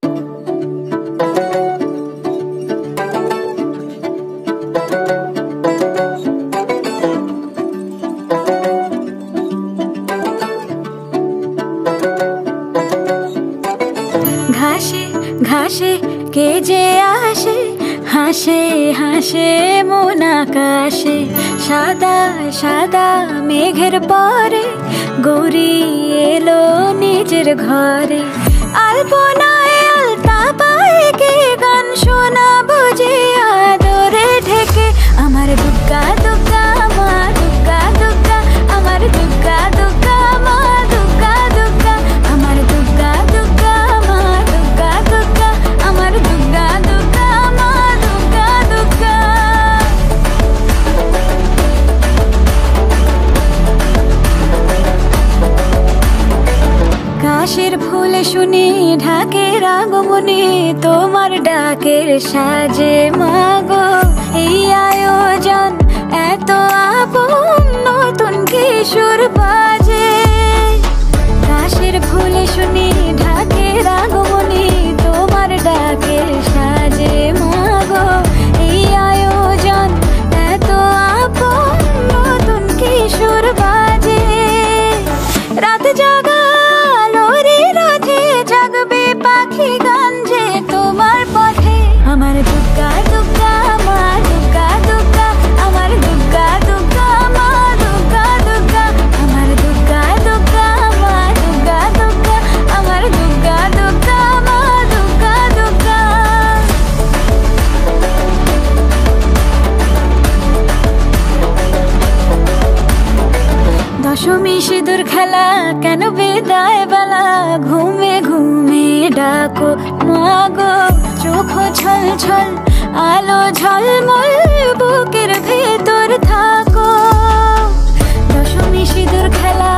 ঘাসে ঘাসে কে যে আসে, হাসে হাসে মন আকাশে। সাদা সাদা মেঘের পরে গৌরী এলো নিজের ঘরে। আলপনায় আলতা পায়ে কে গান শোনাবো যে আদরে ঢেকে। আমার দুগ্গা দুগ্গা মা দুগ্গা দুগ্গা, আমার দুগ্গা দুগ্গা মা দুগ্গা দুগ্গা, আমার দুগ্গা দুগ্গা মা দুগ্গা দুগ্গা, আমার দুগ্গা দুগ্গা মা দুগ্গা দুগ্গা। কাশের ফুলে শুনি ঢাকের আগমনে, তোমার ডাকের সাজে মাগো এই আয়োজন এত আপন, নতুন কিশোর বাজে। কাশের ফুলে শুনি ঢাকের আগমনে, তোমার ডাকের সাজে মাগো এই আয়োজন এত আপন, নতুন কিশোর বাজে। রাত জাগা জাগবে পাখি গান যে তোমার পথে। আমার দুগ্গা দুগ্গা মা দুগ্গা দুগ্গা, আমার দুগ্গা দুগ্গা মা দুগ্গা দুগ্গা, আমার দুগ্গা দুগ্গা মা দুগ্গা দুগ্গা, আমার দুগ্গা দুগ্গা মা দুগ্গা দুগ্গা। দশমী সিঁদুর খেলা কেন বিদায় বেলা, ঘুমে ঘুমে ডাকো মাগো। চোখ ছল ছল আলো ঝলমল, বুকের ভেতর থাকো। দশমী সিঁদুর খেলা